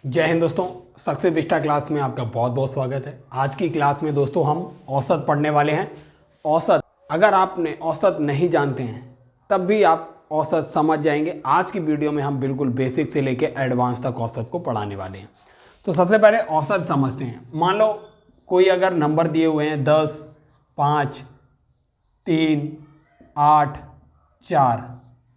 जय हिंद दोस्तों, success Vista class में आपका बहुत बहुत स्वागत है। आज की क्लास में दोस्तों हम औसत पढ़ने वाले हैं। औसत, अगर आपने औसत नहीं जानते हैं तब भी आप औसत समझ जाएंगे। आज की वीडियो में हम बिल्कुल बेसिक से लेकर एडवांस तक औसत को पढ़ाने वाले हैं। तो सबसे पहले औसत समझते हैं। मान लो कोई अगर नंबर दिए हुए हैं 10, 5, 3, 8, 4,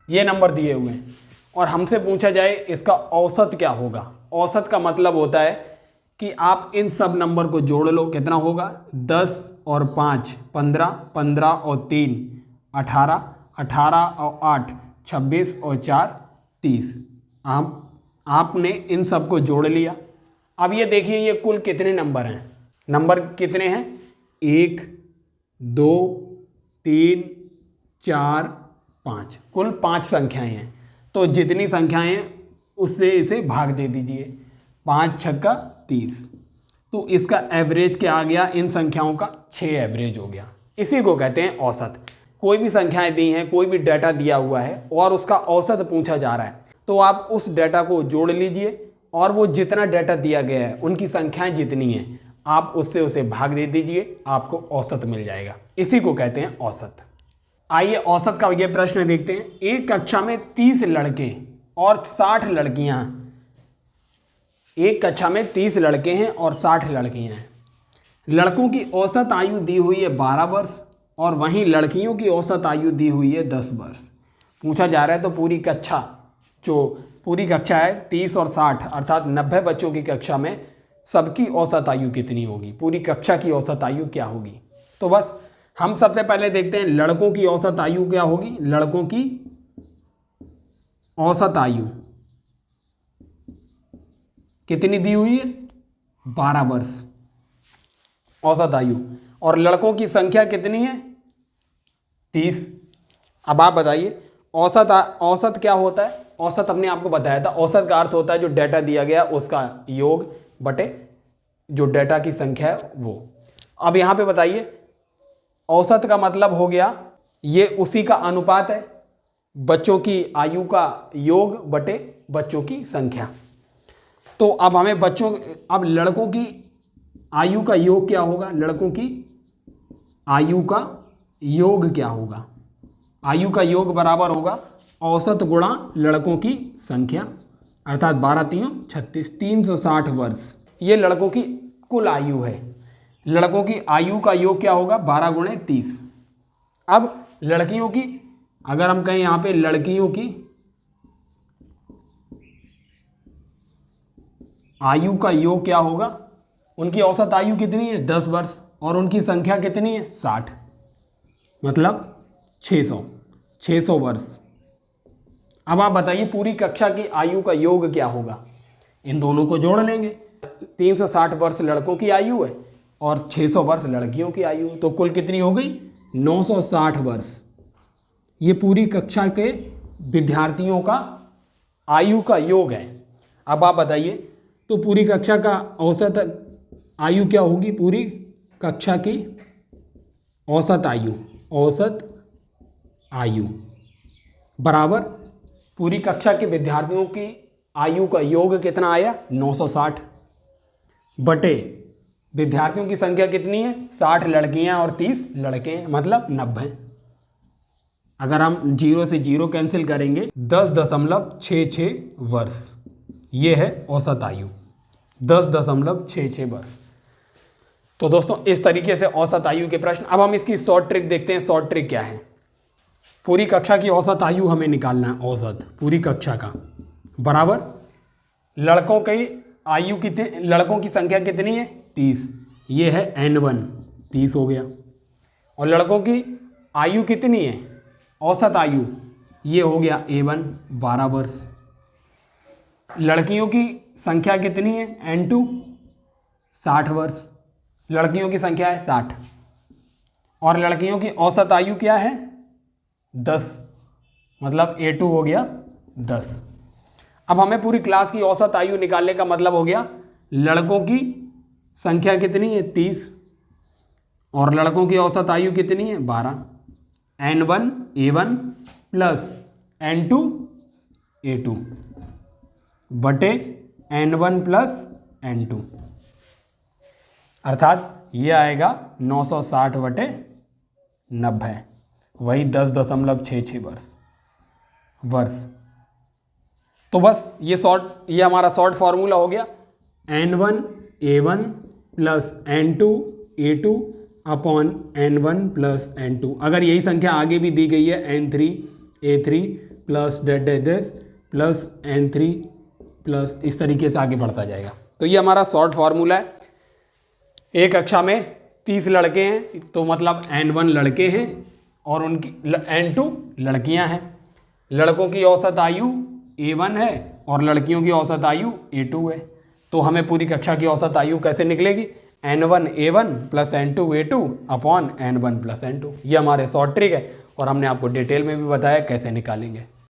ये नंबर दिए हुए हैं और हमसे पूछा जाए इसका औसत क्या होगा। औसत का मतलब होता है कि आप इन सब नंबर को जोड़ लो, कितना होगा 10 और 5 15, 15 और 3 18, 18 और 8 26 और 4 30। आपने इन सब को जोड़ लिया। अब ये देखिए ये कुल कितने नंबर हैं। नंबर कितने हैं? 1 2 3 4 5, कुल 5 संख्याएं हैं। तो जितनी संख्याएं हैं उससे इसे भाग दे दीजिए। 5 छक्का 30। तो इसका एवरेज क्या आ गया? इन संख्याओं का 6 एवरेज हो गया। इसी को कहते हैं औसत। कोई भी संख्याएं दी हैं, कोई भी डाटा दिया हुआ है और उसका औसत पूछा जा रहा है, तो आप उस डाटा को जोड़ लीजिए और वो जितना डाटा दिया गया है उनकी संख्याएं जितनी हैं आप उससे उसे भाग दे दीजिए, आपको औसत मिल जाएगा। इसी को कहते हैं औसत। आइए औसत का ये प्रश्न देखते हैं। एक कक्षा में 30 लड़के और 60 लड़कियां। एक कक्षा में 30 लड़के हैं और 60 लड़कियां हैं। लड़कों की औसत आयु दी हुई है 12 वर्ष और वहीं लड़कियों की औसत आयु दी हुई है 10 वर्ष। पूछा जा रहा है तो पूरी कक्षा, जो पूरी कक्षा है 30 और 60 अर्थात 90 बच्चों की कक्षा में सबकी औसत आयु कितनी होगी, पूरी कक्षा की औसत आयु क्या होगी। तो बस हम सबसे पहले देखते हैं लड़कों की औसत आयु क्या होगी। लड़कों की औसत आयु कितनी दी हुई है? 12 वर्ष औसत आयु। और लड़कों की संख्या कितनी है? 30। अब आप बताइए औसत क्या होता है? औसत हमने आपको बताया था। औसत का अर्थ होता है जो डाटा दिया गया उसका योग बटे जो डाटा की संख्या है वो। अब यहां पे बताइए औसत का मतलब हो गया ये उसी का अनुपात है, बच्चों की आयु का योग बटे बच्चों की संख्या। तो अब हमें अब लड़कों की आयु का योग क्या होगा? लड़कों की आयु का योग क्या होगा? आयु का योग बराबर होगा औसत गुणा लड़कों की संख्या, अर्थात 12 3 36, 360 वर्ष। ये लड़कों की कुल आयु है। लड़कों की आयु का योग क्या होगा? 12 गुणे 30। अब लड़कियों की, अगर हम कहें यहां पे लड़कियों की आयु का योग क्या होगा? उनकी औसत आयु कितनी है? 10 वर्ष और उनकी संख्या कितनी है? 60, मतलब 600 वर्ष। अब आप बताइए पूरी कक्षा की आयु का योग क्या होगा? इन दोनों को जोड़ लेंगे। 360 वर्ष लड़कों की आयु है और 600 वर्ष लड़कियों की आयु है, तो कुल कितनी हो गई? 960 वर्ष। ये पूरी कक्षा के विद्यार्थियों का आयु का योग है। अब आप बताइए तो पूरी कक्षा का औसत आयु क्या होगी? पूरी कक्षा की औसत आयु बराबर पूरी कक्षा के विद्यार्थियों की आयु का योग कितना आया? 960 बटे विद्यार्थियों की संख्या कितनी है? 60 लड़कियां और 30 लड़के हैं, मतलब 90। अगर हम 0 से 0 कैंसिल करेंगे 10.66 वर्ष। ये है औसत आयु, 10.66 वर्ष। तो दोस्तों इस तरीके से औसत आयु के प्रश्न। अब हम इसकी शॉर्ट ट्रिक देखते हैं। शॉर्ट ट्रिक क्या है? पूरी कक्षा की औसत आयु हमें निकालना है। औसत पूरी कक्षा का बराबर लड़कों की आयु कितनी, लड़कों की संख्या कितनी है? 30। ये है N1, 30 हो गया। और लड़कों की आयु कितनी है? औसत आयु ये हो गया A1, 12 वर्ष। लड़कियों की संख्या कितनी है? N2, 60 वर्ष। लड़कियों की संख्या है 60 और लड़कियों की औसत आयु क्या है? 10, मतलब A2 हो गया 10। अब हमें पूरी क्लास की औसत आयु निकालने का मतलब हो गया लड़कों की संख्या कितनी है? 30 और लड़कों की औसत आयु कितनी है? 12। N1 A1 plus N2 A2 बटे n1 प्लस n2, अर्थात ये आएगा 960/90, वही 10.66 वर्ष। तो बस ये हमारा शॉर्ट फॉर्मूला हो गया, n1 a1 plus n2 a2 upon n1 plus n2। अगर यही संख्या आगे भी दी गई है n3 a3 plus dash plus n3 plus, इस तरीके से आगे बढ़ता जाएगा। तो ये हमारा शॉर्ट फॉर्मूला है। एक कक्षा में 30 लड़के हैं, तो मतलब n1 लड़के हैं और उनकी n2 लड़कियां हैं। लड़कों की औसत आयु a1 है और लड़कियों की औसत आयु a2 है। तो हमें पूरी कक्षा की औसत आयु कैसे निकलेगी, n1 a1 plus n2 a2 upon n1 plus n2। ये हमारे शॉर्ट ट्रिक है और हमने आपको डिटेल में भी बताया कैसे निकालेंगे।